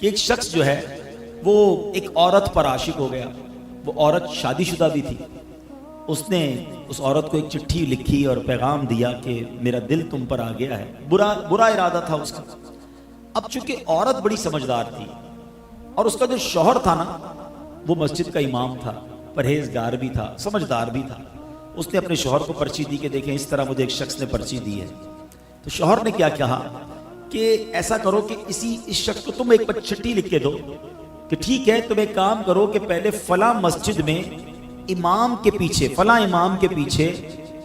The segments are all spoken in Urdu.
کہ ایک شخص جو ہے وہ ایک عورت پر عاشق ہو گیا. وہ عورت شادی شدہ بھی تھی. اس نے اس عورت کو ایک چٹھی لکھی اور پیغام دیا کہ میرا دل تم پر آ گیا ہے. برا ارادہ تھا اس کا. اب چونکہ عورت بڑی سمجھدار تھی اور اس کا جو شوہر تھا نا وہ مسجد کا امام تھا, پرہیزگار بھی تھا, سمجھدار بھی تھا. اس نے اپنے شوہر کو پرچی دی کہ دیکھیں اس طرح مجھے ایک شخص نے پرچی دی ہے. تو شوہر نے کیا کہا کہ ایسا کرو کہ اس شخص کو تم ایک چٹھی لکھ کے دو کہ ٹھیک ہے تم ایک کام کرو کہ پہلے فلاں مسجد میں امام کے پیچھے, فلاں امام کے پیچھے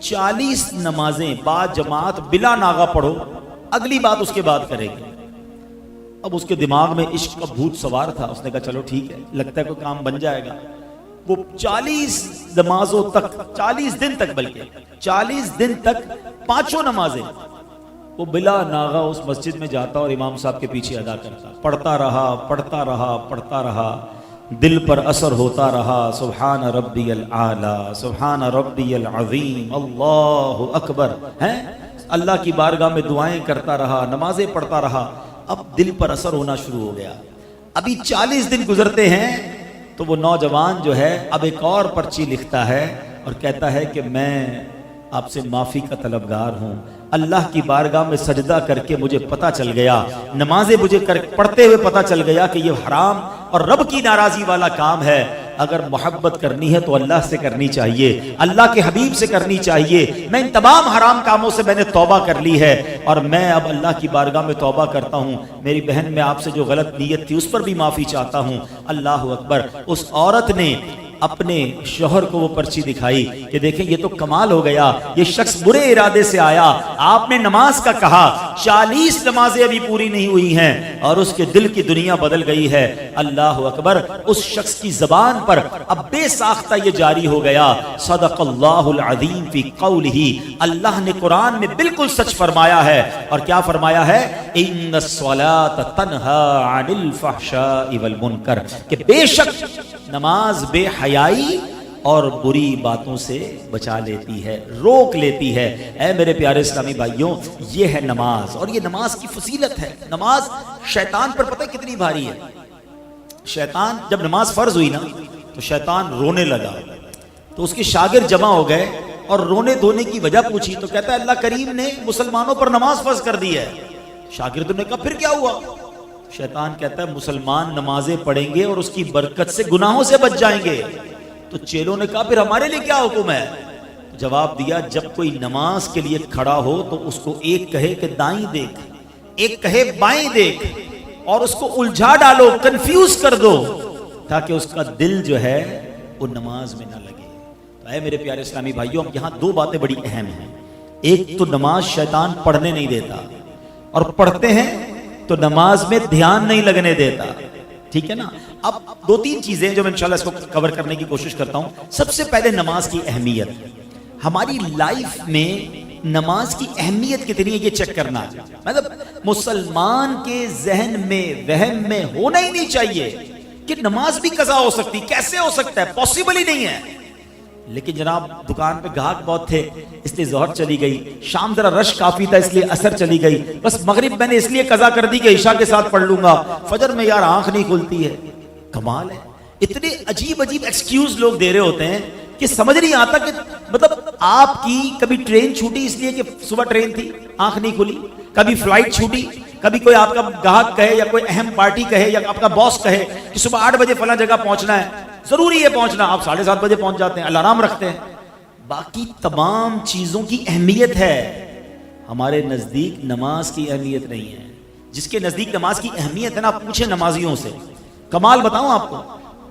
40 نمازیں با جماعت بلا ناغہ پڑھو, اگلی بات اس کے بعد کرے گی. اب اس کے دماغ میں عشق کا بھوت سوار تھا. اس نے کہا چلو ٹھیک ہے, لگتا ہے کوئی کام بن جائے گا. وہ 40 نمازوں تک, 40 دن تک, بلکہ 40 دن تک 5 نمازیں وہ بلا ناغہ اس مسجد میں جاتا اور امام صاحب کے پیچھے ادا کرتا. پڑھتا رہا, دل پر اثر ہوتا رہا. سبحان ربی الاعلی, سبحان ربی العظیم, اللہ اکبر, ہیں اللہ کی بارگاہ میں دعائیں کرتا رہا, نمازیں پڑھتا رہا. اب دل پر اثر ہونا شروع ہو گیا. ابھی 40 دن گزرتے ہیں تو وہ نوجوان جو ہے اب ایک اور پرچی لکھتا ہے اور کہتا ہے کہ میں آپ سے معافی کا طلبگار ہوں. اللہ کی بارگاہ میں سجدہ کر کے مجھے پتہ چل گیا, نمازیں مجھے پڑھتے ہوئے پتہ چل گیا کہ یہ حرام اور رب کی ناراضی والا کام ہے. اگر محبت کرنی ہے تو اللہ سے کرنی چاہیے, اللہ کے حبیب سے کرنی چاہیے. میں ان تمام حرام کاموں سے میں نے توبہ کر لی ہے اور میں اب اللہ کی بارگاہ میں توبہ کرتا ہوں. میری بہن میں آپ سے جو غلط نیت تھی اس پر بھی معافی چاہتا ہوں. اللہ اکبر. اس عورت نے اپنے شوہر کو وہ پرچی دکھائی کہ دیکھیں یہ تو کمال ہو گیا, یہ شخص برے ارادے سے آیا, آپ نے نماز کا کہا, 40 نمازیں ابھی پوری نہیں ہوئی ہیں اور اس کے دل کی دنیا بدل گئی ہے. اللہ اکبر. اس شخص کی زبان پر اب بے ساختہ یہ جاری ہو گیا, صدق اللہ العظیم فی قولہ, اللہ نے قرآن میں بالکل سچ فرمایا ہے. اور کیا فرمایا ہے؟ ان الصلاۃ تنہی عن الفحشاء والمنکر, کہ بے شک نماز بے حیائی اور بری باتوں سے بچا لیتی ہے, روک لیتی ہے. اے میرے پیارے اسلامی بھائیوں, یہ ہے نماز اور یہ نماز کی فضیلت ہے. نماز شیطان پر پتہ کتنی بھاری ہے. شیطان جب نماز فرض ہوئی نا تو شیطان رونے لگا. تو اس کے شاگرد جمع ہو گئے اور رونے دھونے کی وجہ پوچھی تو کہتا ہے اللہ کریم نے مسلمانوں پر نماز فرض کر دی ہے. شاگردوں نے کہا پھر کیا ہوا؟ شیطان کہتا ہے مسلمان نمازیں پڑھیں گے اور اس کی برکت سے گناہوں سے بچ جائیں گے. تو چیلوں نے کہا پھر ہمارے لیے کیا حکم ہے؟ جواب دیا جب کوئی نماز کے لیے کھڑا ہو تو اس کو ایک کہے کہ دائیں دیکھ, ایک کہے بائیں دیکھ, اور اس کو الجھا ڈالو, کنفیوز کر دو تاکہ اس کا دل جو ہے وہ نماز میں نہ لگے. تو اے میرے پیارے اسلامی بھائیوں, اب یہاں 2 باتیں بڑی اہم ہیں. ایک تو نماز شیطان پڑھنے نہیں دیتا, اور پڑھتے ہیں تو نماز میں دھیان نہیں لگنے دیتا. ٹھیک ہے نا. اب 2-3 چیزیں جو میں انشاءاللہ اس کو کور کرنے کی کوشش کرتا ہوں. سب سے پہلے نماز کی اہمیت. ہماری لائف میں نماز کی اہمیت کتنی ہے یہ چیک کرنا. مطلب مسلمان کے ذہن میں وہم میں ہونا ہی نہیں چاہیے کہ نماز بھی قضا ہو سکتی. کیسے ہو سکتا ہے؟ پاسبل ہی نہیں ہے. لیکن جناب دکان پہ گاہک بہت تھے اس لیے ظہر چلی گئی, شام ذرا رش کافی تھا اس لیے عصر چلی گئی, بس مغرب میں نے اس لیے قضا کر دی کہ عشاء کے ساتھ پڑھ لوں گا, فجر میں یار آنکھ نہیں کھلتی ہے. کمال ہے. اتنے عجیب ایکسکیوز لوگ دے رہے ہوتے ہیں کہ سمجھ نہیں آتا کہ مطلب آپ کی کبھی ٹرین چھوٹی اس لیے کہ صبح ٹرین تھی آنکھ نہیں کھلی, کبھی فلائٹ چھوٹی, کبھی کوئی آپ کا گاہک کہے یا کوئی اہم پارٹی کہے یا آپ کا باس کہے کہ صبح 8 بجے فلاں جگہ پہنچنا ہے, ضروری ہے پہنچنا, آپ 7:30 بجے پہنچ جاتے ہیں, الارم رکھتے ہیں. باقی تمام چیزوں کی اہمیت ہے, ہمارے نزدیک نماز کی اہمیت نہیں ہے. جس کے نزدیک نماز کی اہمیت ہے نا, آپ پوچھیں نمازیوں سے. کمال بتاؤں آپ کو,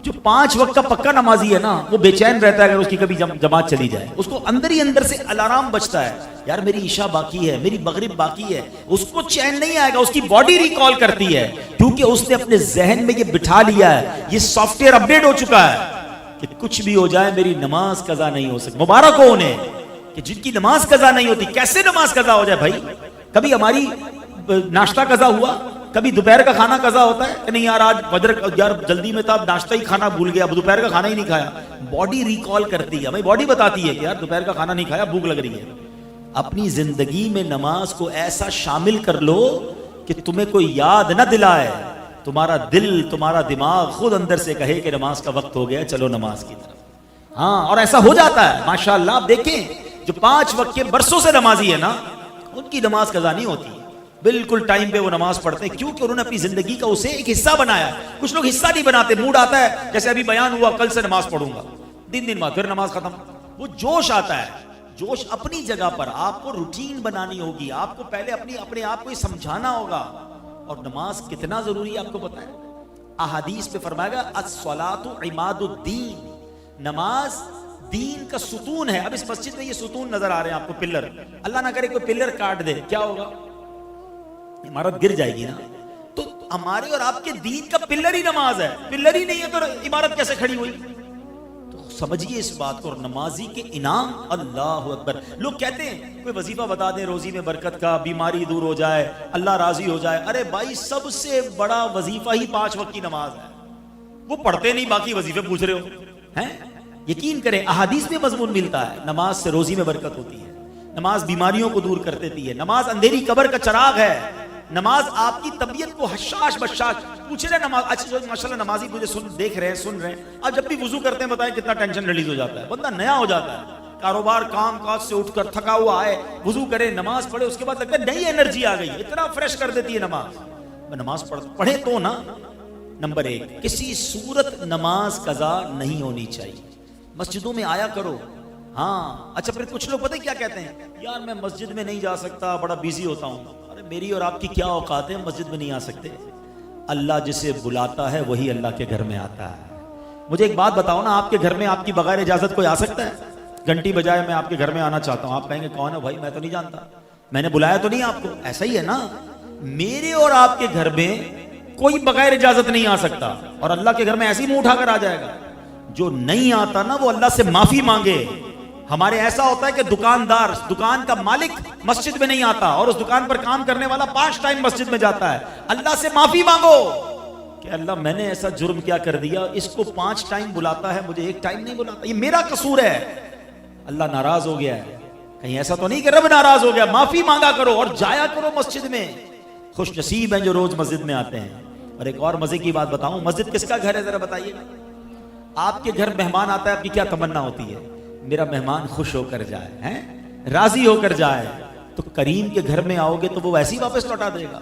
جو 5 وقت کا پکا نمازی ہے نا وہ بے چین رہتا ہے اگر اس کی کبھی جماعت چلی جائے. اس کو اندر ہی اندر سے الارم بجتا ہے, یار میری عشاء باقی ہے, میری مغرب باقی ہے. اس کو چین نہیں آئے گا, اس کی باڈی ریکال کرتی ہے کیونکہ اس نے اپنے ذہن میں یہ بٹھا لیا ہے, یہ سافٹ ویئر اپڈیٹ ہو چکا ہے کہ کچھ بھی ہو جائے میری نماز قضا نہیں ہو سکتی. مبارک ہو انہیں کہ جن کی نماز قضا نہیں ہوتی. کیسے نماز قضا ہو جائے بھائی؟ کبھی ہماری ناشتہ قضا ہوا, کبھی دوپہر کا کھانا قضا ہوتا ہے کہ نہیں یار آج فجر یار جلدی میں تھا, ناشتہ ہی کھانا بھول گیا, دوپہر کا کھانا ہی نہیں کھایا. باڈی ریکال کرتی ہے, ہماری باڈی بتاتی ہے کہ یار دوپہر کا کھانا نہیں کھایا, بھوک لگ رہی ہے. اپنی زندگی میں نماز کو ایسا شامل کر لو کہ تمہیں کوئی یاد نہ دلائے تمہارا دل تمہارا دماغ خود اندر سے کہے کہ نماز کا وقت ہو گیا، چلو نماز کی طرف. ہاں، اور ایسا ہو جاتا ہے ماشاءاللہ. آپ دیکھیں جو 5 وقت کے برسوں سے نمازی ہے نا، ان کی نماز قضا نہیں ہوتی، بالکل ٹائم پہ وہ نماز پڑھتے ہیں، کیونکہ انہوں نے اپنی زندگی کا اسے ایک حصہ بنایا. کچھ لوگ حصہ نہیں بناتے، موڈ آتا ہے جیسے ابھی بیان ہوا کل سے نماز پڑھوں گا، 3 دن بعد پھر نماز ختم. وہ جوش آتا ہے، جوش اپنی جگہ پر. آپ کو روٹین بنانی ہوگی، آپ کو پہلے اپنے آپ کو یہ سمجھانا ہوگا. اور نماز کتنا ضروری ہے آپ کو پتہ ہے؟ احادیث پہ فرمایا گیا الصلاۃ عماد الدین، نماز دین کا ستون ہے. اب اس مسجد میں یہ ستون نظر آ رہے ہیں آپ کو، پلر. اللہ نہ کرے کوئی پلر کاٹ دے، کیا ہوگا؟ عمارت گر جائے گی نا. تو ہمارے اور آپ کے دین کا پلر ہی نماز ہے. پلر ہی نہیں ہے تو عمارت کیسے کھڑی ہوئی؟ تو سمجھیے اس بات کو. اور نمازی کے انعام، اللہ اکبر. لوگ کہتے ہیں کوئی وظیفہ بتا دیں روزی میں برکت کا، بیماری دور ہو جائے، اللہ راضی ہو جائے. ارے بھائی، سب سے بڑا وظیفہ ہی 5 وقت کی نماز ہے. وہ پڑھتے نہیں، باقی وظیفے پوچھ رہے ہو ہیں. یقین کریں احادیث میں مضمون ملتا ہے، نماز سے روزی میں برکت ہوتی ہے، نماز بیماریوں کو دور کر دیتی ہے، نماز اندھیری قبر کا چراغ ہے، نماز آپ کی طبیعت کو حشاش بشاش. پوچھ رہے نماز، اچھا جو ماشاءاللہ نمازی مجھے دیکھ رہے ہیں، سن رہے ہیں، اب جب بھی وضو کرتے ہیں بتائیں کتنا ٹینشن ریلیز ہو جاتا ہے، بندہ نیا ہو جاتا ہے. کاروبار کام کاج سے اٹھ کر تھکا ہوا آئے، وضو کرے، نماز پڑھے، اس کے بعد لگتا ہے نئی انرجی آ گئی. اتنا فریش کر دیتی ہے نماز. نماز پڑھے تو نا. نمبر 1، کسی صورت نماز قضا نہیں ہونی چاہیے. مسجدوں میں آیا کرو. ہاں اچھا، پھر کچھ لوگ پتہ کیا کہتے ہیں، یار میں مسجد میں نہیں جا سکتا، بڑا بیزی ہوتا ہوں. ارے میری اور آپ کی کیا اوقات ہے، مسجد میں نہیں آ سکتے؟ اللہ جسے بلاتا ہے وہی اللہ کے گھر میں آتا ہے. مجھے ایک بات بتاؤ نا، آپ کے گھر میں آپ کی بغیر اجازت کوئی آ سکتا ہے؟ گھنٹی بجائے میں آپ کے گھر میں آنا چاہتا ہوں، آپ کہیں گے کون ہے بھائی، میں تو نہیں جانتا، میں نے بلایا تو نہیں آپ کو. ایسا ہی ہے نا، میرے اور آپ کے گھر میں کوئی بغیر اجازت نہیں آ سکتا، اور اللہ کے گھر میں ایسے ہی منہ اٹھا کر آ جائے گا. جو نہیں آتا نا وہ اللہ سے معافی مانگے. ہمارے ایسا ہوتا ہے کہ دکاندار، دکان کا مالک مسجد میں نہیں آتا، اور اس دکان پر کام کرنے والا 5 ٹائم مسجد میں جاتا ہے. اللہ سے معافی مانگو کہ اللہ میں نے ایسا جرم کیا کر دیا، اس کو 5 ٹائم بلاتا ہے، مجھے 1 ٹائم نہیں بلاتا، یہ میرا قصور ہے، اللہ ناراض ہو گیا ہے. کہیں ایسا تو نہیں کہ رب ناراض ہو گیا. معافی مانگا کرو اور جایا کرو مسجد میں. خوش نصیب ہیں جو روز مسجد میں آتے ہیں. اور ایک اور مزے کی بات بتاؤں، مسجد کس کا گھر ہے ذرا بتائیے. آپ کے گھر مہمان آتا ہے، آپ کی کیا تمنا ہوتی ہے؟ میرا مہمان خوش ہو کر جائے، ہیں راضی ہو کر جائے. تو کریم کے گھر میں آؤ گے تو وہ ویسے ہی واپس لوٹا دے گا،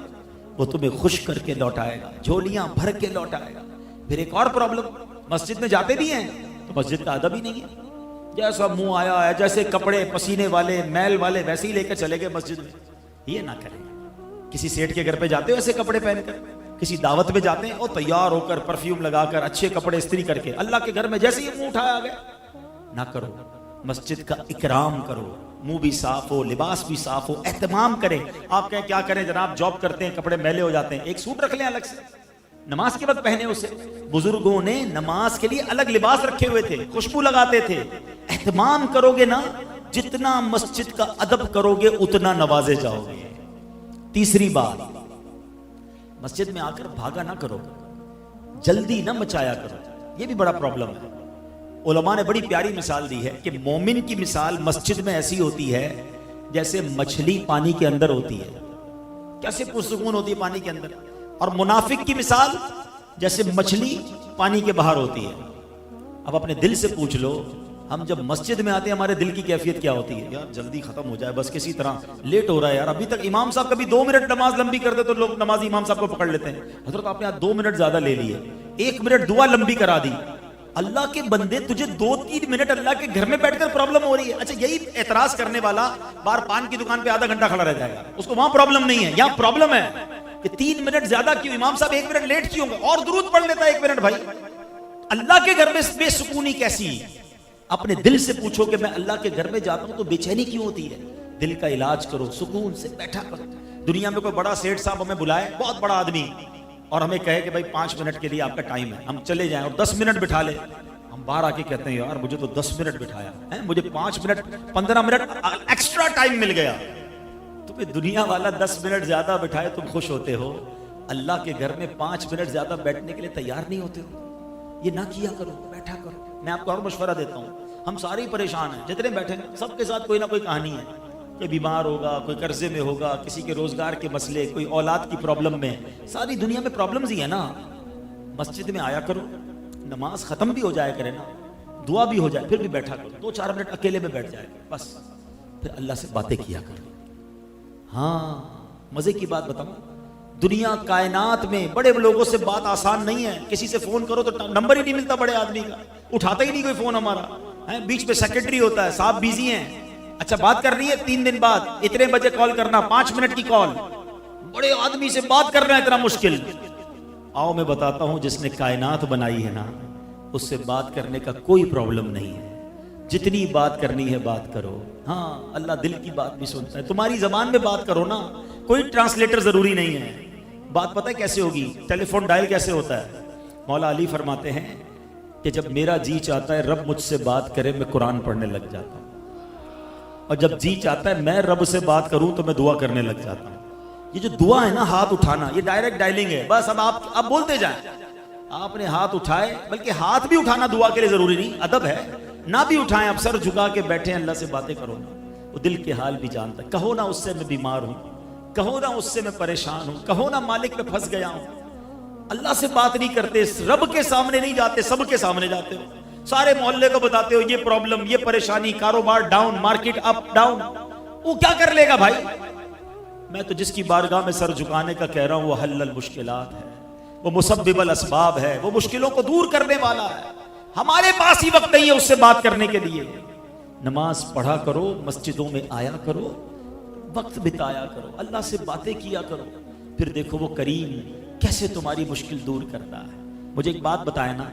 وہ تمہیں خوش کر کے لوٹائے گا، جھولیاں بھر کے لوٹائے گا. پھر ایک اور پرابلم، مسجد میں جاتے بھی ہیں تو مسجد کا ادب ہی نہیں ہے. جیسا منہ آیا ہے، جیسے کپڑے پسینے والے میل والے ویسے ہی لے کر چلے گئے مسجد میں. یہ نہ کریں. کسی سیٹ کے گھر پہ جاتے ہو ایسے کپڑے پہن کر، کسی دعوت میں جاتے ہیں اور تیار ہو کر پرفیوم لگا کر اچھے کپڑے استری کر کے، اللہ کے گھر میں جیسے ہی منہ اٹھایا گیا. نہ کرو. مسجد کا اکرام کرو، منہ بھی صاف ہو، لباس بھی صاف ہو، اہتمام کریں. آپ کہیں کیا کریں جناب، جاب کرتے ہیں کپڑے میلے ہو جاتے ہیں، ایک سوٹ رکھ لیں الگ سے، نماز کے وقت پہنے اسے. بزرگوں نے نماز کے لیے الگ لباس رکھے ہوئے تھے، خوشبو لگاتے تھے. اہتمام کرو گے نا، جتنا مسجد کا ادب کرو گے اتنا نوازے جاؤ گے. تیسری بات، مسجد میں آ کر بھاگا نہ کرو، جلدی نہ مچایا کرو. یہ بھی بڑا پرابلم ہے. علماء نے بڑی پیاری مثال دی ہے کہ مومن کی مثال مسجد میں ایسی ہوتی ہے جیسے مچھلی پانی کے اندر ہوتی ہے، کیسے پرسکون ہوتی ہے پانی کے اندر. اور منافق کی مثال جیسے مچھلی پانی کے باہر ہوتی ہے. اب اپنے دل سے پوچھ لو، ہم جب مسجد میں آتے ہیں ہمارے دل کی کیفیت کیا ہوتی ہے؟ یار جلدی ختم ہو جائے بس، کسی طرح لیٹ ہو رہا ہے یار. ابھی تک امام صاحب کبھی 2 منٹ نماز لمبی کر دے تو لوگ نمازی امام صاحب کو پکڑ لیتے ہیں، حضرت آپ نے آج 2 منٹ زیادہ لے لیے، 1 منٹ دعا لمبی کرا دی. اللہ کے بندے، تجھے 2-3 منٹ اللہ کے گھر میں بیٹھ کر پرابلم ہو رہی ہے. اچھا یہی اعتراض کرنے والا بار پان کی دکان پہ آدھا گھنٹہ کھڑا رہ جائے گا، اس کو وہاں پرابلم نہیں ہے. یہاں پرابلم ہے کہ 3 منٹ زیادہ کیوں، امام صاحب 1 منٹ لیٹ کیوں، اور درود پڑھ لیتا ہے 1 منٹ. بھائی اللہ کے گھر میں بے سکونی کیسی؟ اپنے دل سے پوچھو کہ میں اللہ کے گھر میں جاتا ہوں تو بے چینی کیوں ہوتی ہے؟ دل کا علاج کرو، سکون سے بیٹھا کرو. دنیا میں کوئی بڑا سیٹ صاحب ہمیں بلائے، بہت بڑا آدمی، اور ہمیں کہے کہ بھائی 5 منٹ کے لیے آپ کا ٹائم ہے، ہم چلے جائیں، اور 10 منٹ بٹھا لے. ہم باہر آ کے کہتے ہیں یار مجھے تو 10 منٹ بٹھایا ہے، مجھے 5 منٹ 15 منٹ ایکسٹرا ٹائم مل گیا. تمہیں دنیا والا 10 منٹ زیادہ بٹھائے تم خوش ہوتے ہو، اللہ کے گھر میں 5 منٹ زیادہ بیٹھنے کے لیے تیار نہیں ہوتے ہو. یہ نہ کیا کرو، بیٹھا کرو. میں آپ کو اور مشورہ دیتا ہوں، ہم سارے پریشان ہیں جتنے بیٹھے ہیں، سب کے ساتھ کوئی نہ کوئی کہانی ہے. کوئی بیمار ہوگا, کوئی قرضے میں ہوگا, کسی کے روزگار کے مسئلے, کوئی اولاد کی پرابلم میں, ساری دنیا میں پرابلمز ہی ہیں نا. مسجد میں آیا کرو, نماز ختم بھی ہو جائے کرے نا, دعا بھی ہو جائے, پھر بھی بیٹھا کرو, 2-4 منٹ اکیلے میں بیٹھ جائے بس, پھر اللہ سے باتیں کیا کرو. ہاں مزے کی بات بتاؤں, دنیا کائنات میں بڑے لوگوں سے بات آسان نہیں ہے. کسی سے فون کرو تو نمبر ہی نہیں ملتا بڑے آدمی کا, اٹھاتا ہی نہیں کوئی فون ہمارا, بیچ میں سیکرٹری ہوتا ہے, صاحب بیزی ہیں, اچھا بات کرنی ہے 3 دن بعد, اتنے بجے کال کرنا, 5 منٹ کی کال, بڑے آدمی سے بات کرنا اتنا مشکل. آؤ میں بتاتا ہوں, جس نے کائنات بنائی ہے نا, اس سے بات کرنے کا کوئی پرابلم نہیں ہے. جتنی بات کرنی ہے بات کرو. ہاں اللہ دل کی بات بھی سنتا ہے, تمہاری زبان میں بات کرو نا, کوئی ٹرانسلیٹر ضروری نہیں ہے. بات پتہ ہے کیسے ہوگی, ٹیلی فون ڈائل کیسے ہوتا ہے. مولا علی فرماتے ہیں کہ جب میرا جی چاہتا ہے رب مجھ سے بات کرے, میں قرآن پڑھنے لگ جاتا ہوں, اور جب جی چاہتا ہے میں رب سے بات کروں تو میں دعا کرنے لگ جاتا ہوں. یہ جو دعا ہے نا, ہاتھ اٹھانا, یہ ڈائریکٹ ڈائلنگ ہے. بس اب آپ بولتے جائیں, آپ نے ہاتھ اٹھائے, بلکہ ہاتھ بھی اٹھانا دعا کے لیے ضروری نہیں, ادب ہے, نہ بھی اٹھائیں, اب سر جھکا کے بیٹھیں, اللہ سے باتیں کرو نا, وہ دل کے حال بھی جانتا ہے. کہو نا اس سے میں بیمار ہوں, کہو نا اس سے میں پریشان ہوں, کہو نا مالک میں پھنس گیا ہوں. اللہ سے بات نہیں کرتے, رب کے سامنے نہیں جاتے, سب کے سامنے جاتے ہو, سارے محلے کو بتاتے ہو یہ پرابلم, یہ پریشانی, کاروبار ڈاؤن, مارکیٹ اپ ڈاؤن. وہ کیا کر لے گا بھائی. میں تو جس کی بارگاہ میں سر جھکانے کا کہہ رہا ہوں, وہ حل المشکلات ہے, وہ مسبب الاسباب ہے, وہ مشکلوں کو دور کرنے والا ہے. ہمارے پاس ہی وقت نہیں ہے اس سے بات کرنے کے لیے. نماز پڑھا کرو, مسجدوں میں آیا کرو, وقت بتایا کرو, اللہ سے باتیں کیا کرو, پھر دیکھو وہ کریم کیسے تمہاری مشکل دور کرتا ہے. مجھے ایک بات بتائے نا,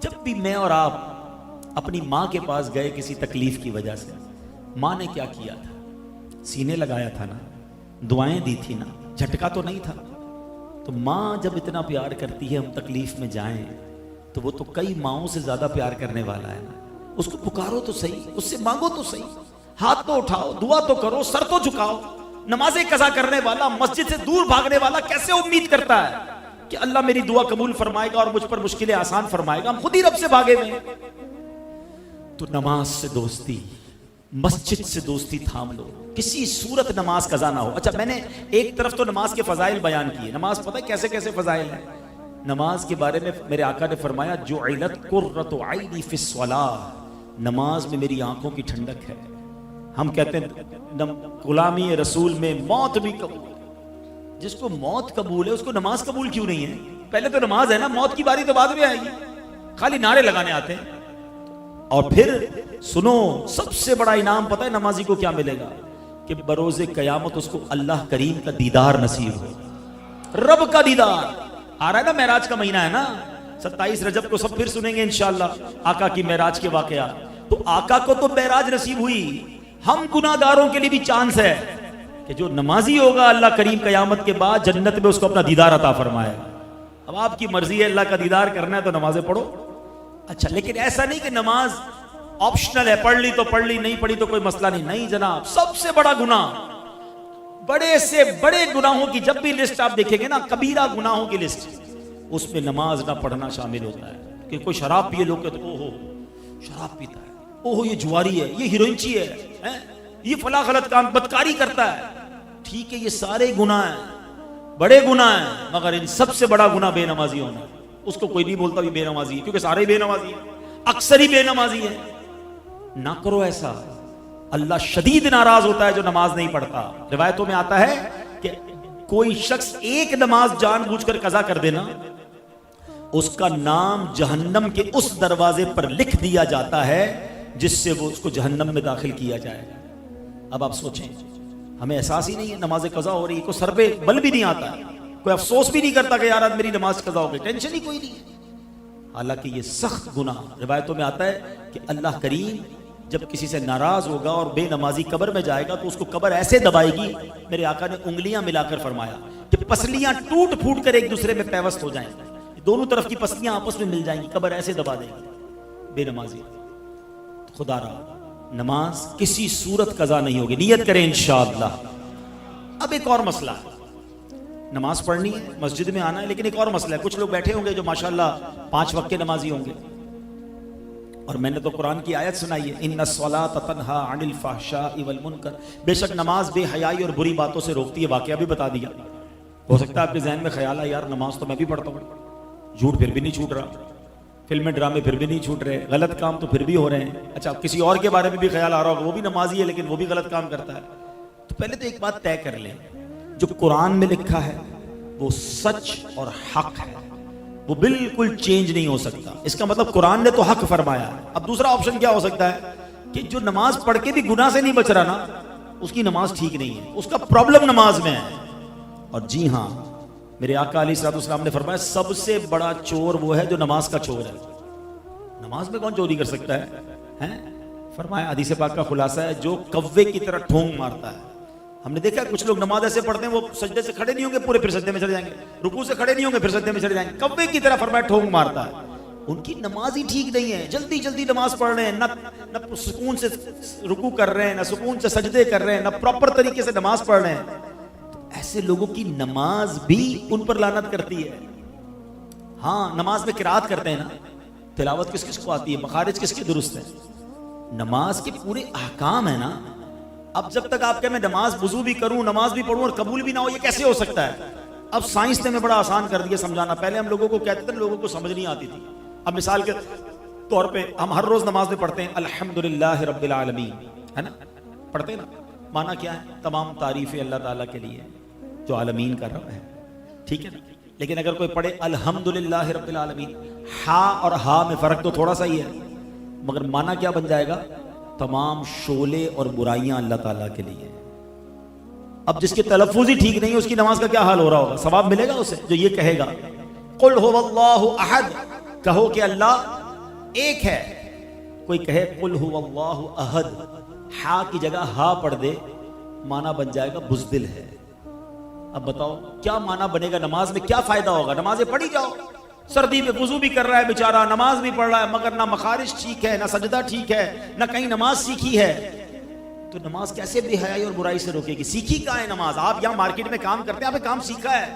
جب بھی میں اور آپ اپنی ماں کے پاس گئے کسی تکلیف کی وجہ سے, ماں نے کیا کیا تھا, سینے لگایا تھا نا, دعائیں دی تھی نا, جھٹکا تو نہیں تھا. تو ماں جب اتنا پیار کرتی ہے, ہم تکلیف میں جائیں تو وہ تو کئی ماؤں سے زیادہ پیار کرنے والا ہے نا. اس کو پکارو تو صحیح, اس سے مانگو تو صحیح, ہاتھ تو اٹھاؤ, دعا تو کرو, سر تو جھکاؤ. نمازیں قضا کرنے والا, مسجد سے دور بھاگنے والا کیسے امید کرتا ہے کہ اللہ میری دعا قبول فرمائے گا اور مجھ پر مشکلیں آسان فرمائے گا. ہم خود ہی رب سے بھاگے ہوئے. تو نماز سے دوستی, مسجد سے دوستی تھام لو, کسی صورت نماز قضا نہ ہو. اچھا میں نے ایک طرف تو نماز کے فضائل بیان کیے, نماز پتہ ہے کیسے کیسے فضائل ہیں. نماز کے بارے میں میرے آقا نے فرمایا, جعلت قرۃ عینی فی الصلاۃ, نماز میں میری آنکھوں کی ٹھنڈک ہے. ہم کہتے ہیں غلامی رسول میں موت بھی قبول, جس کو موت قبول ہے اس کو نماز قبول کیوں نہیں ہے. پہلے تو نماز ہے نا, موت کی باری تو بعد میں آئے گی, خالی نعرے لگانے آتے ہیں. اور پھر سنو, سب سے بڑا انعام پتہ ہے نمازی کو کیا ملے گا, کہ بروز قیامت اس کو اللہ کریم کا دیدار نصیب ہو. رب کا دیدار آ رہا ہے نا, معراج کا مہینہ ہے نا, 27 رجب کو سب پھر سنیں گے انشاءاللہ آقا کی معراج کے واقعہ. تو آقا کو تو معراج نصیب ہوئی, ہم گناہ گاروں کے لیے بھی چانس ہے کہ جو نمازی ہوگا اللہ کریم قیامت کے بعد جنت میں اس کو اپنا دیدار عطا فرمائے. اب آپ کی مرضی ہے, اللہ کا دیدار کرنا ہے تو نمازیں پڑھو. اچھا لیکن ایسا نہیں کہ نماز آپشنل ہے, پڑھ لی تو پڑھ لی, نہیں پڑھی تو کوئی مسئلہ نہیں. نہیں جناب, سب سے بڑا گناہ, بڑے سے بڑے گناہوں کی جب بھی لسٹ آپ دیکھیں گے نا, کبیرہ گناہوں کی لسٹ, اس میں نماز نہ پڑھنا شامل ہوتا ہے. کہ کوئی شراب پیے, لوگ کہتے اوہو شراب پیتا ہے, اوہو یہ جواری ہے, یہ ہیروئنچی ہے, یہ فلاں غلط کام, بدکاری کرتا ہے. ٹھیک ہے یہ سارے گناہ ہیں, بڑے گناہ ہیں, مگر ان سب سے بڑا گناہ بے نمازی ہونا. اس کو کوئی نہیں بولتا بھی بے نمازی ہے, کیونکہ سارے بے نمازی ہیں, اکثر ہی بے نمازی ہیں. نہ کرو ایسا, اللہ شدید ناراض ہوتا ہے جو نماز نہیں پڑھتا. روایتوں میں آتا ہے کہ کوئی شخص ایک نماز جان بوجھ کر قضا کر دینا, اس کا نام جہنم کے اس دروازے پر لکھ دیا جاتا ہے جس سے وہ اس کو جہنم میں داخل کیا جائے گا. اب آپ سوچیں, ہمیں احساس ہی نہیں ہے نماز قضا ہو رہی ہے, کوئی سر پہ بل بھی نہیں آتا, کوئی افسوس بھی نہیں کرتا کہ یار آج میری نماز قضا ہو گئی, ٹینشن ہی کوئی نہیں. حالانکہ یہ سخت گناہ. روایتوں میں آتا ہے کہ اللہ کریم جب کسی سے ناراض ہوگا اور بے نمازی قبر میں جائے گا تو اس کو قبر ایسے دبائے گی, میرے آقا نے انگلیاں ملا کر فرمایا کہ پسلیاں ٹوٹ پھوٹ کر ایک دوسرے میں پیوست ہو جائیں, دونوں طرف کی پسلیاں آپس میں مل جائیں گی, قبر ایسے دبا دے گی بے نمازی. خدا را نماز کسی صورت قضا نہیں ہوگی, نیت کریں انشاءاللہ. اب ایک اور مسئلہ, نماز پڑھنی ہے, مسجد میں آنا ہے, لیکن ایک اور مسئلہ ہے. کچھ لوگ بیٹھے ہوں گے جو ماشاءاللہ 5 وقت کے نمازی ہوں گے, اور میں نے تو قرآن کی آیت سنائی ہے ان الصلاۃ تنہا عن الفحشاء والمنکر، بے شک نماز بے حیائی اور بری باتوں سے روکتی ہے. واقعہ بھی بتا دیا. ہو سکتا ہے آپ کے ذہن میں خیال ہے یار نماز تو میں بھی پڑھتا ہوں، جھوٹ پھر بھی نہیں چھوٹ رہا، فلمیں ڈرامے پھر بھی نہیں چھوٹ رہے، غلط کام تو پھر بھی ہو رہے ہیں. اچھا کسی اور کے بارے میں بھی خیال آ رہا ہوگا وہ بھی نمازی ہے لیکن وہ بھی غلط کام کرتا ہے. تو پہلے تو ایک بات طے کر لیں، جو قرآن میں لکھا ہے وہ سچ اور حق ہے، وہ بالکل چینج نہیں ہو سکتا. اس کا مطلب قرآن نے تو حق فرمایا ہے. اب دوسرا آپشن کیا ہو سکتا ہے کہ جو نماز پڑھ کے بھی گناہ سے نہیں بچ رہا نا، اس کی نماز ٹھیک نہیں ہے، اس کا پرابلم نماز میں ہے. اور جی ہاں، میرے آقا علیہ الصلوۃ والسلام نے فرمایا سب سے بڑا چور وہ ہے جو نماز کا چور ہے. نماز میں کون چوری کر سکتا ہے؟ فرمایا حدیث پاک کا خلاصہ ہے جو کوے کی طرح ٹھونگ مارتا ہے. ہم نے دیکھا کچھ لوگ نماز ایسے پڑھتے ہیں وہ سجدے سے کھڑے نہیں ہوں گے پورے پھر سجدے میں چلے جائیں گے، رکوع سے کھڑے نہیں ہوں گے پھر سجدے میں چلے جائیں گے، کوے کی طرح فرمایا ٹھونگ مارتا ہے. ان کی نماز ہی ٹھیک نہیں ہے، جلدی جلدی نماز پڑھ رہے ہیں، نہ سکون سے رکوع کر رہے ہیں، نہ سکون سے سجدے کر رہے ہیں، نہ پراپر طریقے سے نماز پڑھ رہے ہیں. ایسے لوگوں کی نماز بھی ان پر لعنت کرتی ہے. ہاں نماز میں قرات کرتے ہیں نا، تلاوت کس کس کو آتی ہے، مخارج کس کے درست ہیں، نماز کے پورے احکام ہیں نا. اب جب تک آپ کہیں میں نماز وضو بھی کروں، نماز بھی پڑھوں اور قبول بھی نہ ہو، یہ کیسے ہو سکتا ہے؟ اب سائنس نے ہمیں بڑا آسان کر دیا سمجھانا. پہلے ہم لوگوں کو کہتے تھے، لوگوں کو سمجھ نہیں آتی تھی. اب مثال کے طور پہ ہم ہر روز نماز میں پڑھتے ہیں الحمدللہ رب العالمین، ہے نا، پڑھتے ہیں نا. معنی کیا ہے؟ تمام تعریفیں اللہ تعالیٰ کے لیے جو عالمین کا رب ہے، ٹھیک ہے نا. لیکن اگر کوئی پڑھے الحمدللہ رب العالمین، ہا اور ہا میں فرق تو تھوڑا سا ہی ہے، مگر معنی کیا بن جائے گا؟ تمام شعلے اور برائیاں اللہ تعالیٰ کے لیے. اب جس کے تلفظ ہی ٹھیک نہیں ہے اس کی نماز کا کیا حال ہو رہا ہوگا؟ ثواب ملے گا اسے جو یہ کہے گا قل هو اللہ احد، کہو کہ اللہ ایک ہے. کوئی کہے قل هو اللہ احد، ہا کی جگہ ہا پڑھ دے، معنی بن جائے گا بزدل ہے. اب بتاؤ کیا معنی بنے گا؟ نماز میں کیا فائدہ ہوگا؟ نمازیں پڑھی جاؤ، سردی میں وضو بھی کر رہا ہے بیچارہ، نماز بھی پڑھ رہا ہے، مگر نہ مخارج ٹھیک ہے، نہ سجدہ ٹھیک ہے، نہ کہیں نماز سیکھی ہے. تو نماز کیسے بے حیائی اور برائی سے روکے گی؟ سیکھی کہاں ہے نماز؟ آپ یہاں مارکیٹ میں کام کرتے ہیں، آپ نے کام سیکھا ہے،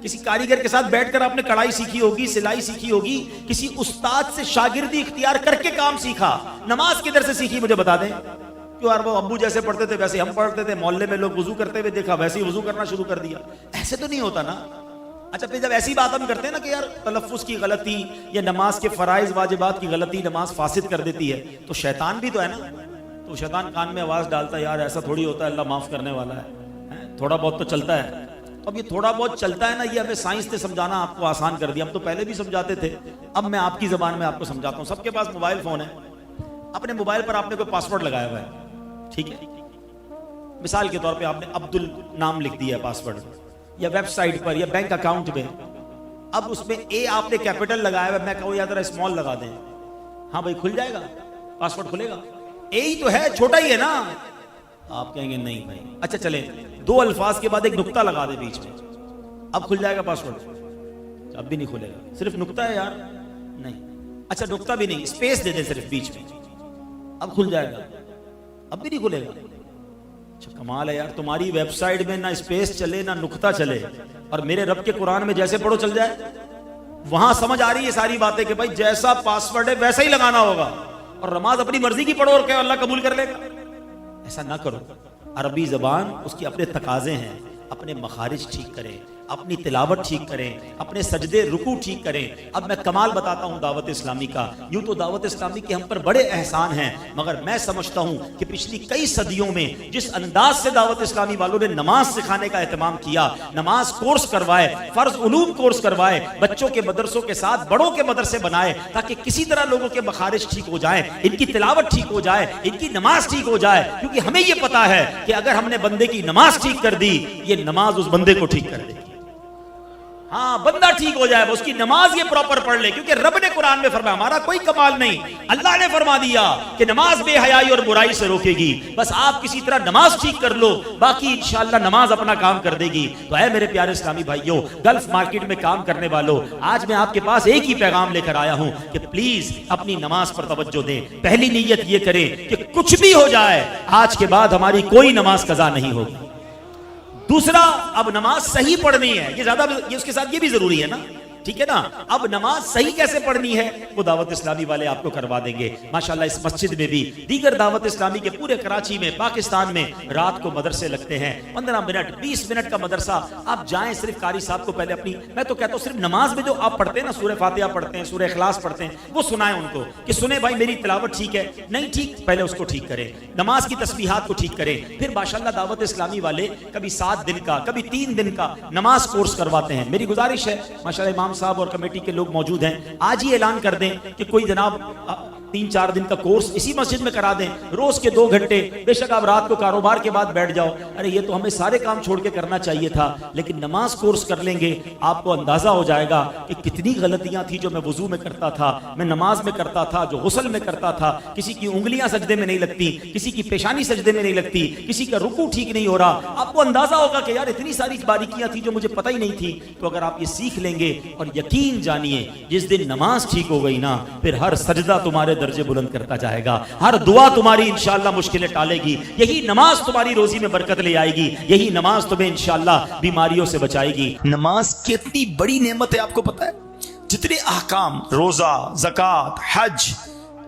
کسی کاریگر کے ساتھ بیٹھ کر آپ نے کڑھائی سیکھی ہوگی، سلائی سیکھی ہوگی، کسی استاد سے شاگردی اختیار کر کے کام سیکھا. نماز کدھر سے سیکھی مجھے بتا دیں. کیوں یار وہ ابو جیسے پڑھتے تھے ویسے ہم پڑھتے تھے، محلے میں لوگ وضو کرتے ہوئے دیکھا ویسے ہی وضو کرنا شروع کر دیا. ایسے تو نہیں ہوتا نا. اچھا پھر جب ایسی بات ہم کرتے ہیں نا کہ یار تلفظ کی غلطی یا نماز کے فرائض واجبات کی غلطی نماز فاسد کر دیتی ہے، تو شیطان بھی تو ہے نا. تو شیطان کان میں آواز ڈالتا ہے یار ایسا تھوڑی ہوتا ہے، اللہ معاف کرنے والا ہے، تھوڑا بہت تو چلتا ہے. اب یہ تھوڑا بہت چلتا ہے نا، یہ ہمیں سائنس نے سمجھانا آپ کو آسان کر دیا. ہم تو پہلے بھی سمجھاتے تھے، اب میں آپ کی زبان میں آپ کو سمجھاتا ہوں. سب کے پاس موبائل فون ہے، اپنے موبائل پر آپ نے کوئی پاسورڈ لگایا ہوا ہے، ٹھیک ہے. مثال کے طور پہ آپ نے عبدل نام لکھ دیا ہے پاسورڈ، یا ویب سائٹ پر یا بینک اکاؤنٹ میں. اب اس میں اے آپ نے کیپٹل لگایا ہوا ہے، میں کہوں یا ذرا اسمال لگا دیں، ہاں بھائی کھل جائے گا، پاسورڈ کھلے گا. اے ہی تو ہے، چھوٹا ہی ہے نا. آپ کہیں گے نہیں بھائی. اچھا چلیں دو الفاظ کے بعد ایک نقطہ لگا دے بیچ میں، اب کھل جائے گا پاسورڈ؟ اب بھی نہیں کھلے گا. صرف نقطہ ہے یار، نہیں. اچھا نقطہ بھی نہیں، اسپیس دے دیں صرف بیچ میں، اب کھل جائے گا؟ اب بھی نہیں کھلے گا. اچھا کمال ہے یار، تمہاری ویب سائٹ میں نہ اسپیس چلے نہ نقطہ چلے، اور میرے رب کے قرآن میں جیسے پڑھو چل جائے. وہاں سمجھ آ رہی ہے ساری باتیں کہ بھائی جیسا پاسورڈ ہے ویسا ہی لگانا ہوگا، اور نماز اپنی مرضی کی پڑھو اور کہ اللہ قبول کر لے گا. ایسا نہ کرو. عربی زبان اس کے اپنے تقاضے ہیں، اپنے مخارج ٹھیک کریں، اپنی تلاوت ٹھیک کریں، اپنے سجدے رکوع ٹھیک کریں. اب میں کمال بتاتا ہوں دعوت اسلامی کا. یوں تو دعوت اسلامی کے ہم پر بڑے احسان ہیں، مگر میں سمجھتا ہوں کہ پچھلی کئی صدیوں میں جس انداز سے دعوت اسلامی والوں نے نماز سکھانے کا اہتمام کیا، نماز کورس کروائے، فرض علوم کورس کروائے، بچوں کے مدرسوں کے ساتھ بڑوں کے مدرسے بنائے تاکہ کسی طرح لوگوں کے مخارج ٹھیک ہو جائیں، ان کی تلاوت ٹھیک ہو جائے، ان کی نماز ٹھیک ہو جائے. کیونکہ ہمیں یہ پتا ہے کہ اگر ہم نے بندے کی نماز ٹھیک کر دی، یہ نماز اس بندے کو ٹھیک کر دے گی. ہاں بندہ ٹھیک ہو جائے، اس کی نماز یہ پراپر پڑھ لے. کیونکہ رب نے قرآن میں فرمایا، ہمارا کوئی کمال نہیں، اللہ نے فرما دیا کہ نماز بے حیائی اور برائی سے روکے گی. بس آپ کسی طرح نماز ٹھیک کر لو، باقی انشاءاللہ نماز اپنا کام کر دے گی. تو اے میرے پیارے اسلامی بھائیوں، گلف مارکیٹ میں کام کرنے والوں، آج میں آپ کے پاس ایک ہی پیغام لے کر آیا ہوں کہ پلیز اپنی نماز پر توجہ دیں. پہلی نیت یہ کریں کہ کچھ بھی ہو جائے آج کے بعد ہماری کوئی نماز قضا نہیں ہوگی. دوسرا، اب نماز صحیح پڑھنی ہے، یہ زیادہ، یہ اس کے ساتھ یہ بھی ضروری ہے نا. ٹھیک ہے نا. اب نماز صحیح کیسے پڑھنی ہے وہ دعوت اسلامی والے آپ کو کروا دیں گے ماشاءاللہ. اس مسجد میں بھی دیگر دعوت اسلامی کے پورے کراچی میں پاکستان میں رات کو مدرسے لگتے ہیں. 15 منٹ 20 منٹ کا مدرسہ آپ جائیں. صرف قاری صاحب کو پہلے اپنی, میں تو کہتا ہوں صرف نماز میں جو آپ پڑھتے ہیں نا, سورہ فاتحہ پڑھتے ہیں, سورہ اخلاص پڑھتے ہیں, وہ سنائیں ان کو کہ سنیں بھائی میری تلاوت ٹھیک ہے نہیں ٹھیک, پہلے اس کو ٹھیک کریں. نماز کی تسبیحات کو ٹھیک کریں. پھر ماشاءاللہ دعوت اسلامی والے کبھی 7 دن کا کبھی 3 دن کا نماز کورس کرواتے ہیں. میری گزارش ہے ماشاءاللہ امام صاحب اور کمیٹی کے لوگ موجود ہیں, آج ہی اعلان کر دیں کہ کوئی جناب 3-4 دن کا کورس اسی مسجد میں کرا دیں, روز کے 2 گھنٹے. بے شک آپ رات کو کاروبار کے بعد بیٹھ جاؤ, ارے یہ تو ہمیں سارے کام چھوڑ کے کرنا چاہیے تھا, لیکن نماز کورس کر لیں گے آپ کو اندازہ ہو جائے گا کہ کتنی غلطیاں تھی جو میں وضو میں کرتا تھا, میں نماز میں کرتا تھا, جو غسل میں کرتا تھا. کسی کی انگلیاں سجدے میں نہیں لگتی, کسی کی پیشانی سجدے میں نہیں لگتی, کسی کا رکوع ٹھیک نہیں ہو رہا. آپ کو اندازہ ہوگا کہ یار اتنی ساری باریکیاں تھی جو مجھے پتہ ہی نہیں تھی. تو اگر آپ یہ سیکھ لیں گے, اور یقین جانیے جس دن نماز ٹھیک ہو گئی نا, پھر ہر سجدہ تمہارے درجے بلند کرتا جائے گا, ہر دعا تمہاری انشاءاللہ مشکلیں ٹالے گی. یہی نماز تمہاری روزی میں برکت لے آئے گی, یہی نماز تمہیں انشاءاللہ بیماریوں سے بچائے گی. نماز کتنی بڑی نعمت ہے آپ کو پتہ ہے. جتنے احکام, روزہ, زکوٰۃ, حج,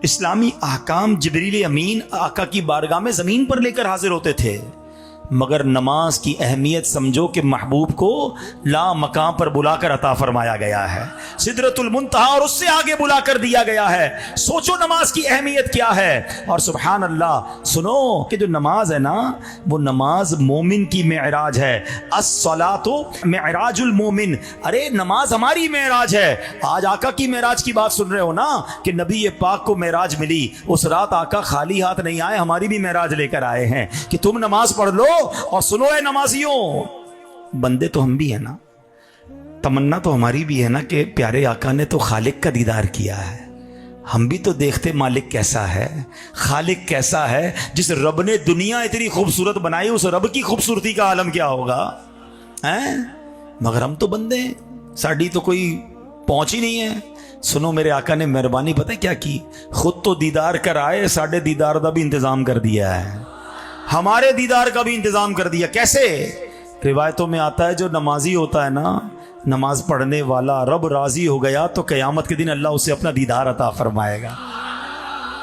اسلامی احکام جبریل امین آقا کی بارگاہ میں زمین پر لے کر حاضر ہوتے تھے, مگر نماز کی اہمیت سمجھو کہ محبوب کو لا مقام پر بلا کر عطا فرمایا گیا ہے, سدرۃ المنتہا اور اس سے آگے بلا کر دیا گیا ہے. سوچو نماز کی اہمیت کیا ہے. اور سبحان اللہ, سنو کہ جو نماز ہے نا, وہ نماز مومن کی معراج ہے. الصلاۃ معراج المومن, ارے نماز ہماری معراج ہے. آج آقا کی معراج کی بات سن رہے ہو نا, کہ نبی پاک کو معراج ملی, اس رات آقا خالی ہاتھ نہیں آئے, ہماری بھی معراج لے کر آئے ہیں کہ تم نماز پڑھ لو. اور سنو اے نمازیوں, بندے تو ہم بھی ہیں نا, تمنا تو ہماری بھی ہے نا کہ پیارے آقا نے تو خالق کا دیدار کیا ہے. ہم بھی تو دیکھتے مالک کیسا ہے, خالق کیسا ہے. جس رب نے دنیا اتنی خوبصورت بنائی, اس رب کی خوبصورتی کا عالم کیا ہوگا ہیں. مگر ہم تو بندے ہیں, ساڑی تو کوئی پہنچ ہی نہیں ہے. سنو میرے آقا نے مہربانی پتہ کیا کی, خود تو دیدار کر آئے, ساڑھے دیدار دا بھی انتظام کر دیا ہے, ہمارے دیدار کا بھی انتظام کر دیا. کیسے؟ روایتوں میں آتا ہے جو نمازی ہوتا ہے نا, نماز پڑھنے والا, رب راضی ہو گیا تو قیامت کے دن اللہ اسے اپنا دیدار عطا فرمائے گا.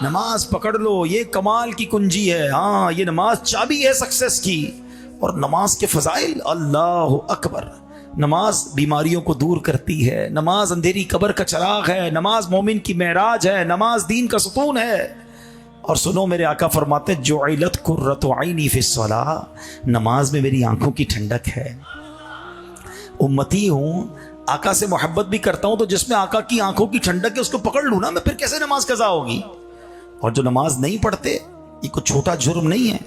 نماز پکڑ لو, یہ کمال کی کنجی ہے. ہاں, یہ نماز چابی ہے سکسیس کی. اور نماز کے فضائل, اللہ اکبر. نماز بیماریوں کو دور کرتی ہے, نماز اندھیری قبر کا چراغ ہے, نماز مومن کی معراج ہے, نماز دین کا ستون ہے. اور سنو میرے آقا فرماتے جعلت قرۃ عینی فی الصلاۃ, نماز میں میری آنکھوں کی ٹھنڈک ہے. امتی ہوں, آقا سے محبت بھی کرتا ہوں, تو جس میں آقا کی آنکھوں کی ٹھنڈک ہے اس کو پکڑ لوں نا میں, پھر کیسے نماز قضا ہوگی. اور جو نماز نہیں پڑھتے, یہ کوئی چھوٹا جرم نہیں ہے.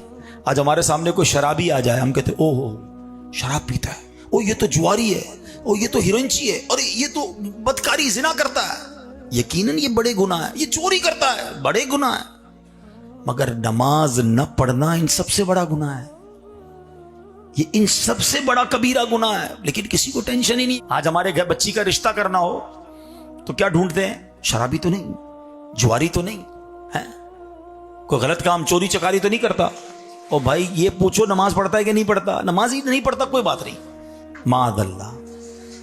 آج ہمارے سامنے کوئی شرابی آ جائے, ہم کہتے او ہو شراب پیتا ہے, او یہ تو جواری ہے, او یہ تو ہیرونچی ہے, اور یہ تو بدکاری زنا کرتا ہے. یقیناً یہ بڑے گناہ ہے, یہ چوری کرتا ہے, بڑے گناہ ہے. مگر نماز نہ پڑھنا ان سب سے بڑا گناہ ہے, یہ ان سب سے بڑا کبیرہ گناہ ہے. لیکن کسی کو ٹینشن ہی نہیں. آج ہمارے گھر بچی کا رشتہ کرنا ہو تو کیا ڈھونڈتے ہیں, شرابی تو نہیں, جواری تو نہیں ہے, کوئی غلط کام چوری چکاری تو نہیں کرتا. او بھائی یہ پوچھو نماز پڑھتا ہے کہ نہیں پڑھتا, نماز ہی نہیں پڑھتا کوئی بات نہیں, معاذ اللہ.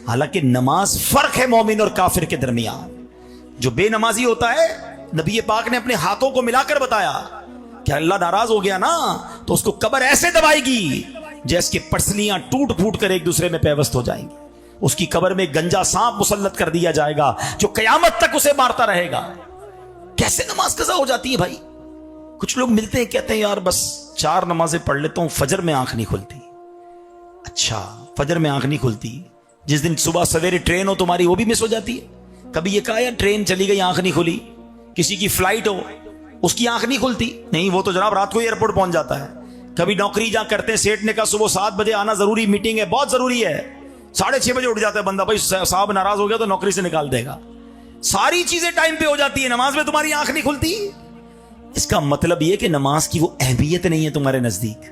حالانکہ نماز فرق ہے مومن اور کافر کے درمیان. جو بے نمازی ہوتا ہے, نبی پاک نے اپنے ہاتھوں کو ملا کر بتایا کہ اللہ ناراض ہو گیا نا تو اس کو قبر ایسے دبائے گی جیسے کہ پسلیاں ٹوٹ پھوٹ کر ایک دوسرے میں پیوست ہو جائیں گی. اس کی قبر میں گنجا سانپ مسلط کر دیا جائے گا جو قیامت تک اسے مارتا رہے گا. کیسے نماز قضا ہو جاتی ہے بھائی. کچھ لوگ ملتے ہیں کہتے ہیں یار بس 4 نمازیں پڑھ لیتا ہوں, فجر میں آنکھ نہیں کھلتی. اچھا فجر میں آنکھ نہیں کھلتی, جس دن صبح سویرے ٹرین ہو تمہاری وہ بھی مس ہو جاتی ہے. کبھی یہ کہا یار ٹرین چلی گئی آنکھ نہیں کھلی, کسی کی فلائٹ ہو اس کی آنکھ نہیں کھلتی, نہیں وہ تو جناب رات کو ایئرپورٹ پہنچ جاتا ہے. کبھی نوکری جہاں کرتے ہیں سیٹ نے کہا صبح 7 بجے آنا ضروری, میٹنگ ہے بہت ضروری ہے, 6:30 بجے اٹھ جاتا ہے بندہ, بھائی صاحب ناراض ہو گیا تو نوکری سے نکال دے گا. ساری چیزیں ٹائم پہ ہو جاتی ہیں, نماز میں تمہاری آنکھ نہیں کھلتی. اس کا مطلب یہ کہ نماز کی وہ اہمیت نہیں ہے تمہارے نزدیک.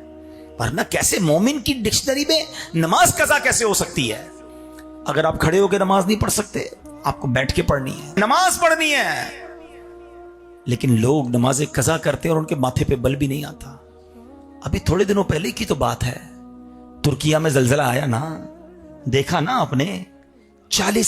ورنہ کیسے مومن کی ڈکشنری میں نماز قضا کیسے ہو سکتی ہے. اگر آپ کھڑے ہو کے نماز نہیں پڑھ سکتے, آپ کو بیٹھ کے پڑھنی ہے, نماز پڑھنی ہے. لیکن لوگ نمازیں قضا کرتے اور ان کے ماتھے پہ بل بھی نہیں آتا. ابھی تھوڑے دنوں پہلے کی تو بات ہے, ترکیہ میں زلزلہ آیا نا, دیکھا نا آپ نے 40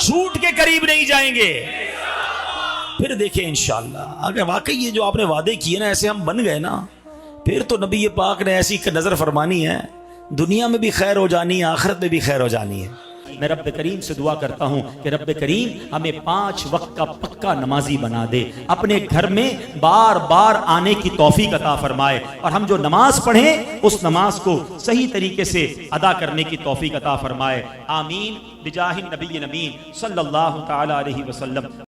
جھوٹ کے قریب نہیں جائیں گے. پھر دیکھیں انشاءاللہ اگر واقعی یہ جو آپ نے وعدے کیے نا ایسے ہم بن گئے نا, پھر تو نبی پاک نے ایسی نظر فرمانی ہے, دنیا میں بھی خیر ہو جانی ہے, آخرت میں بھی خیر ہو جانی ہے. میں رب کریم سے دعا کرتا ہوں کہ رب کریم ہمیں 5 وقت کا پکا نمازی بنا دے, اپنے گھر میں بار بار آنے کی توفیق عطا فرمائے, اور ہم جو نماز پڑھیں اس نماز کو صحیح طریقے سے ادا کرنے کی توفیق عطا فرمائے. آمین بجاہ النبی الامین صلی اللہ تعالی علیہ وسلم.